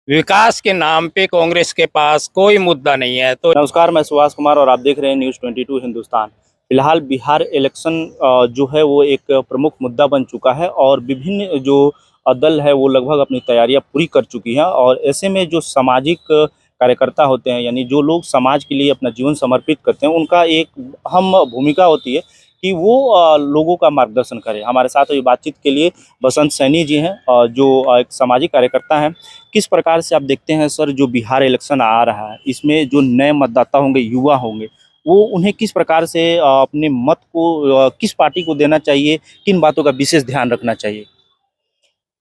विकास के नाम पे कांग्रेस के पास कोई मुद्दा नहीं है। तो नमस्कार, मैं सुभाष कुमार और आप देख रहे हैं न्यूज़ 22 हिंदुस्तान। फिलहाल बिहार इलेक्शन जो है वो एक प्रमुख मुद्दा बन चुका है और विभिन्न जो दल है वो लगभग अपनी तैयारियां पूरी कर चुकी हैं और ऐसे में जो सामाजिक कार्यकर्ता होते हैं, यानी जो लोग समाज के लिए अपना जीवन समर्पित करते हैं, उनका एक अहम भूमिका होती है कि वो लोगों का मार्गदर्शन करें। हमारे साथ अभी बातचीत के लिए बसंत सैनी जी हैं, जो एक सामाजिक कार्यकर्ता हैं। किस प्रकार से आप देखते हैं सर, जो बिहार इलेक्शन आ रहा है, इसमें जो नए मतदाता होंगे, युवा होंगे, वो उन्हें किस प्रकार से अपने मत को किस पार्टी को देना चाहिए, किन बातों का विशेष ध्यान रखना चाहिए?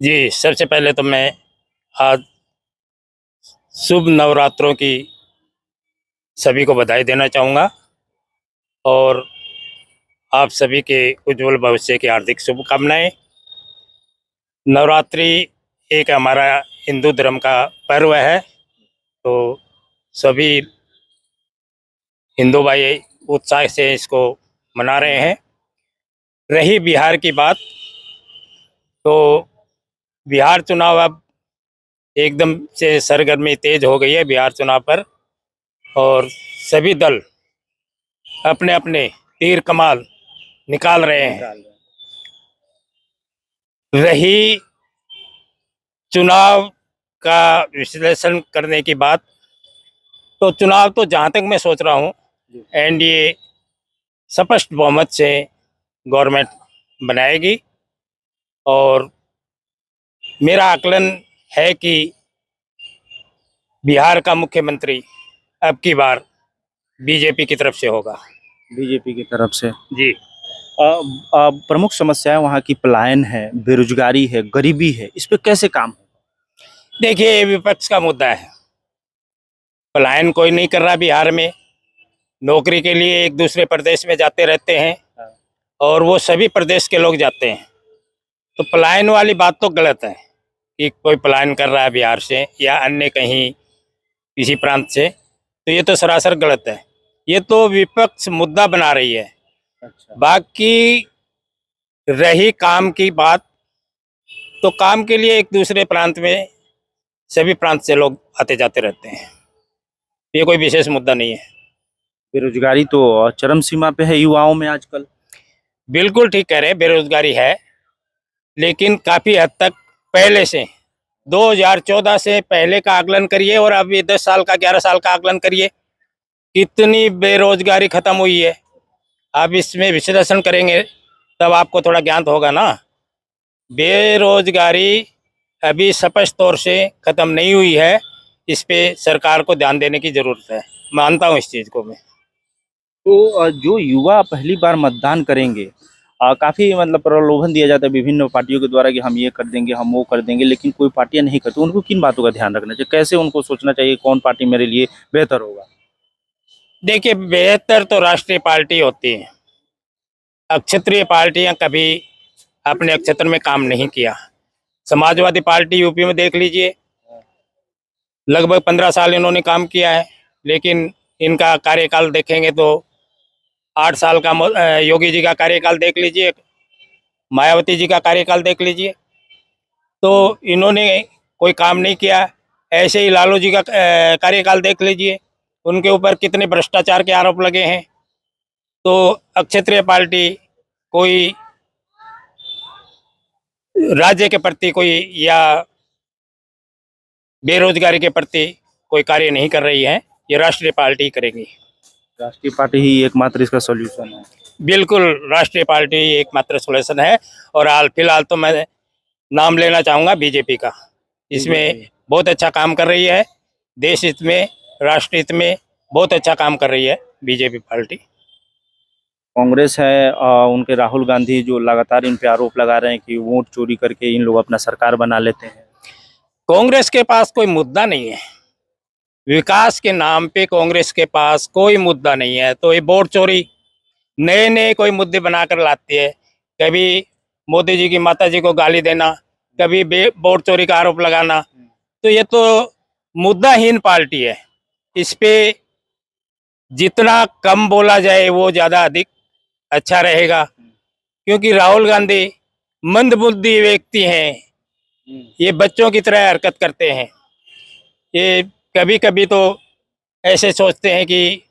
जी, सबसे पहले तो मैं आज शुभ नवरात्रों की सभी को बधाई देना चाहूँगा और आप सभी के उज्जवल भविष्य की हार्दिक शुभकामनाएं। नवरात्रि एक हमारा हिंदू धर्म का पर्व है, तो सभी हिंदू भाई उत्साह से इसको मना रहे हैं। रही बिहार की बात, तो बिहार चुनाव अब एकदम से सरगर्मी तेज हो गई है बिहार चुनाव पर, और सभी दल अपने अपने तीर कमान निकाल रहे हैं। रही चुनाव का विश्लेषण करने की बात, तो चुनाव तो जहां तक मैं सोच रहा हूं, एनडीए स्पष्ट बहुमत से गवर्नमेंट बनाएगी और मेरा आकलन है कि बिहार का मुख्यमंत्री अब की बार बीजेपी की तरफ से होगा। बीजेपी की तरफ से जी, प्रमुख समस्याएं वहाँ की पलायन है, बेरोजगारी है, गरीबी है, इस पे कैसे काम? देखिए ये विपक्ष का मुद्दा है। पलायन कोई नहीं कर रहा बिहार में, नौकरी के लिए एक दूसरे प्रदेश में जाते रहते हैं और वो सभी प्रदेश के लोग जाते हैं। तो पलायन वाली बात तो गलत है कि कोई पलायन कर रहा है बिहार से या अन्य कहीं किसी प्रांत से, तो ये तो सरासर गलत है। ये तो विपक्ष मुद्दा बना रही है। अच्छा। बाकी रही काम की बात, तो काम के लिए एक दूसरे प्रांत में सभी प्रांत से लोग आते जाते रहते हैं, ये कोई विशेष मुद्दा नहीं है। बेरोजगारी तो चरम सीमा पे है युवाओं में आजकल। बिल्कुल ठीक कह रहे हैं, बेरोजगारी है, लेकिन काफ़ी हद तक पहले से 2014 से पहले का आकलन करिए और अभी 10 साल का 11 साल का आकलन करिए, कितनी बेरोजगारी खत्म हुई है। आप इसमें विश्लेषण करेंगे तब आपको थोड़ा ज्ञान होगा ना। बेरोजगारी अभी स्पष्ट तौर से खत्म नहीं हुई है, इस पे सरकार को ध्यान देने की जरूरत है, मानता हूँ इस चीज़ को मैं। तो जो युवा पहली बार मतदान करेंगे, काफी मतलब प्रलोभन दिया जाता है विभिन्न पार्टियों के द्वारा कि हम ये कर देंगे, हम वो कर देंगे, लेकिन कोई पार्टियां नहीं करती। उनको किन बातों का ध्यान रखना चाहिए, कैसे उनको सोचना चाहिए कौन पार्टी मेरे लिए बेहतर होगा? देखिए, बेहतर तो राष्ट्रीय पार्टी होती है, अक्षत्रिय पार्टियां कभी अपने क्षेत्र में काम नहीं किया। समाजवादी पार्टी यूपी में देख लीजिए, लगभग 15 साल इन्होंने काम किया है, लेकिन इनका कार्यकाल देखेंगे तो 8 साल का योगी जी का कार्यकाल देख लीजिए, मायावती जी का कार्यकाल देख लीजिए, तो इन्होंने कोई काम नहीं किया। ऐसे ही लालू जी का कार्यकाल देख लीजिए, उनके ऊपर कितने भ्रष्टाचार के आरोप लगे हैं। तो अक्षत्रिय पार्टी कोई राज्य के प्रति कोई या बेरोजगारी के प्रति कोई कार्य नहीं कर रही है, ये राष्ट्रीय पार्टी करेगी। राष्ट्रीय पार्टी ही एकमात्र इसका सॉल्यूशन है। बिल्कुल, राष्ट्रीय पार्टी एकमात्र सॉल्यूशन है। और हाल फिलहाल तो मैं नाम लेना चाहूँगा बीजेपी का, इसमें बहुत अच्छा काम कर रही है, देश हित में, राष्ट्र हित में बहुत अच्छा काम कर रही है बीजेपी पार्टी। कांग्रेस है, उनके राहुल गांधी जो लगातार इन पे आरोप लगा रहे हैं कि वोट चोरी करके इन लोग अपना सरकार बना लेते हैं। कांग्रेस के पास कोई मुद्दा नहीं है, विकास के नाम पे कांग्रेस के पास कोई मुद्दा नहीं है। तो ये वोट चोरी नए नए कोई मुद्दे बनाकर लाती है, कभी मोदी जी की माता जी को गाली देना, कभी वोट चोरी का आरोप लगाना। तो ये तो मुद्दाहीन पार्टी है, इस पे जितना कम बोला जाए वो ज़्यादा अधिक अच्छा रहेगा, क्योंकि राहुल गांधी मंदबुद्धि व्यक्ति हैं, ये बच्चों की तरह हरकत करते हैं। ये कभी कभी तो ऐसे सोचते हैं कि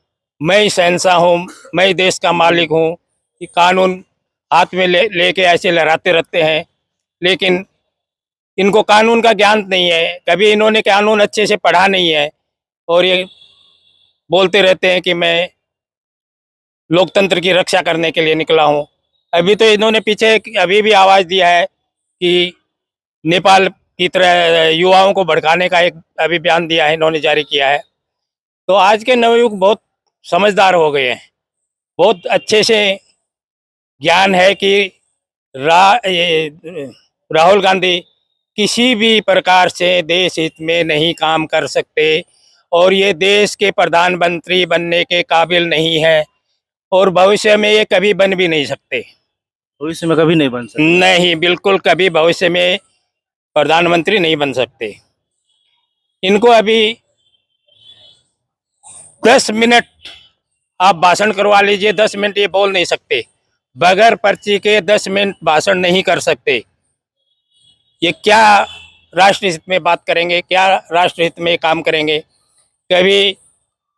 मैं ही शहंशाह हूँ, मैं ही देश का मालिक हूँ, कि कानून हाथ में लेके ऐसे लहराते रहते हैं। लेकिन इनको कानून का ज्ञान नहीं है, कभी इन्होंने कानून अच्छे से पढ़ा नहीं है, और ये बोलते रहते हैं कि मैं लोकतंत्र की रक्षा करने के लिए निकला हूँ। अभी तो इन्होंने पीछे अभी भी आवाज दिया है कि नेपाल की तरह युवाओं को भड़काने का एक अभी बयान दिया है, इन्होंने जारी किया है। तो आज के नवयुग बहुत समझदार हो गए हैं, बहुत अच्छे से ज्ञान है कि राहुल गांधी किसी भी प्रकार से देश हित में नहीं काम कर सकते, और ये देश के प्रधानमंत्री बनने के काबिल नहीं है, और भविष्य में ये कभी बन भी नहीं सकते। भविष्य में कभी नहीं बन सकते। नहीं, बिल्कुल कभी भविष्य में प्रधानमंत्री नहीं बन सकते। इनको अभी 10 मिनट आप भाषण करवा लीजिए, 10 मिनट ये बोल नहीं सकते, बगैर पर्ची के 10 मिनट भाषण नहीं कर सकते। ये क्या राष्ट्र हित में बात करेंगे, क्या राष्ट्र हित में काम करेंगे? कभी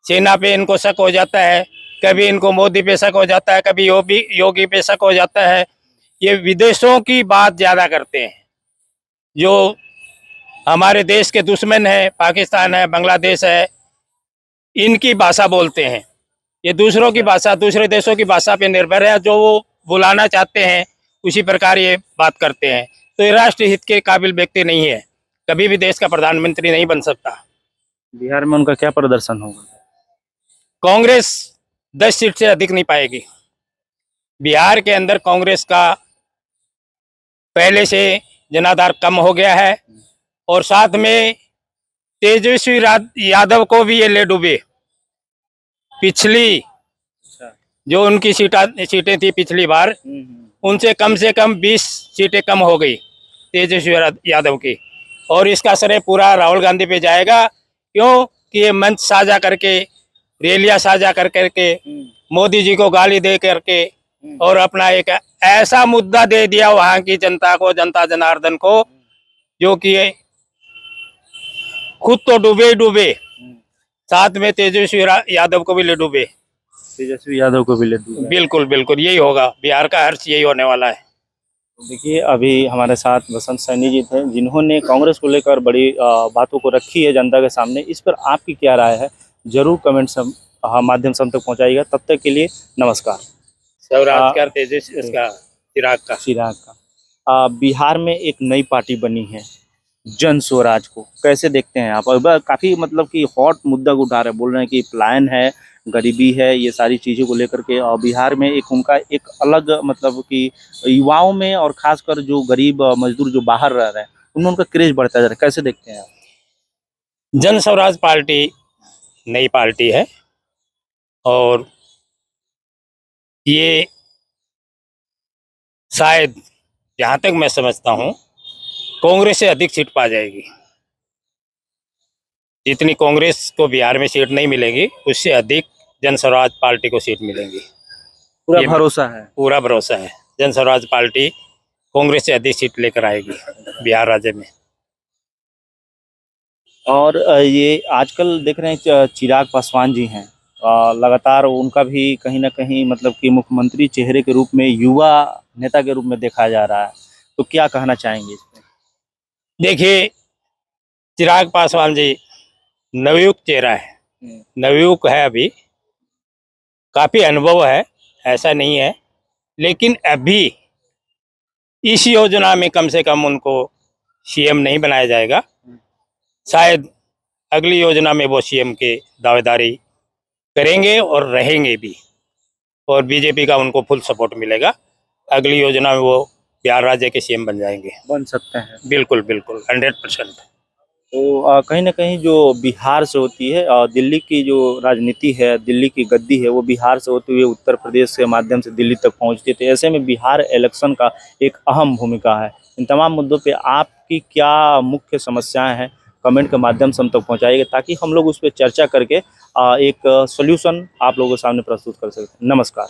सेना पे इनको शक हो जाता है, कभी इनको मोदी पे शक हो जाता है, कभी योगी पे शक हो जाता है। ये विदेशों की बात ज्यादा करते हैं, जो हमारे देश के दुश्मन है, पाकिस्तान है, बांग्लादेश है, इनकी भाषा बोलते हैं। ये दूसरों की भाषा, दूसरे देशों की भाषा पे निर्भर है, जो वो बुलाना चाहते हैं उसी प्रकार ये बात करते हैं। तो ये राष्ट्र हित के काबिल व्यक्ति नहीं है, कभी भी देश का प्रधानमंत्री नहीं बन सकता। बिहार में उनका क्या प्रदर्शन होगा? कांग्रेस 10 सीट से अधिक नहीं पाएगी। बिहार के अंदर कांग्रेस का पहले से जनाधार कम हो गया है, और साथ में तेजस्वी यादव को भी ये ले डूबे। पिछली जो उनकी सीटें थी पिछली बार, उनसे कम से कम 20 सीटें कम हो गई तेजस्वी यादव की, और इसका श्रेय पूरा राहुल गांधी पे जाएगा। क्यों कि ये मंच साझा करके, रैलियां साझा कर करके, मोदी जी को गाली दे करके, और अपना एक ऐसा मुद्दा दे दिया वहां की जनता को, जनता जनार्दन को, जो कि खुद तो डूबे ही डूबे, साथ में तेजस्वी यादव को भी ले डूबे। तेजस्वी यादव को भी ले दूंगा। बिल्कुल बिल्कुल यही होगा, बिहार का हर्ष यही होने वाला है। देखिए, अभी हमारे साथ बसंत सैनी जी थे, जिन्होंने कांग्रेस को लेकर बड़ी बातों को रखी है जनता के सामने। इस पर आपकी क्या राय है, जरूर कमेंट माध्यम से हम तक पहुंचाइएगा। तब तक के लिए नमस्कार। स्वराज का तेजस्वी इसका चिराग का बिहार में एक नई पार्टी बनी है, जन स्वराज को कैसे देखते हैं आप? अब काफी मतलब कि हॉट मुद्दा को उठा रहे हैं, बोल रहे हैं कि पलायन है, गरीबी है, ये सारी चीज़ों को लेकर के। और बिहार में एक उनका एक अलग मतलब कि युवाओं में, और खासकर जो गरीब मजदूर जो बाहर रह रहे हैं, उनमें उनका क्रेज बढ़ता जा रहा है। कैसे देखते हैं आप? जन स्वराज पार्टी नई पार्टी है, और ये शायद, जहां तक मैं समझता हूं, कांग्रेस से अधिक सीट पा जाएगी। जितनी कांग्रेस को बिहार में सीट नहीं मिलेगी, उससे अधिक जन स्वराज पार्टी को सीट मिलेंगी। पूरा भरोसा है? पूरा भरोसा है, जन स्वराज पार्टी कांग्रेस से अधिक सीट लेकर आएगी बिहार राज्य में। और ये आजकल देख रहे हैं चिराग पासवान जी हैं, लगातार उनका भी कहीं ना कहीं मतलब कि मुख्यमंत्री चेहरे के रूप में, युवा नेता के रूप में देखा जा रहा है। तो क्या कहना चाहेंगे इस पे? देखिए, चिराग पासवान जी नवयुग चेहरा है, नवयुग है, अभी काफी अनुभव है, ऐसा नहीं है। लेकिन अभी इस योजना में कम से कम उनको सीएम नहीं बनाया जाएगा। शायद अगली योजना में वो सीएम के दावेदारी करेंगे और रहेंगे भी, और बीजेपी का उनको फुल सपोर्ट मिलेगा। अगली योजना में वो बिहार राज्य के सीएम बन जाएंगे। बन सकते हैं? बिल्कुल बिल्कुल 100%। तो कहीं ना कहीं जो बिहार से होती है, दिल्ली की जो राजनीति है, दिल्ली की गद्दी है, वो बिहार से होते हुए उत्तर प्रदेश के माध्यम से दिल्ली तक पहुंचती है। ऐसे में बिहार इलेक्शन का एक अहम भूमिका है। इन तमाम मुद्दों पे आपकी क्या मुख्य समस्याएं हैं, कमेंट के माध्यम से हम तक पहुंचाइएगा, ताकि हम लोग उस पर चर्चा करके एक सोल्यूशन आप लोगों के सामने प्रस्तुत कर सकें। नमस्कार।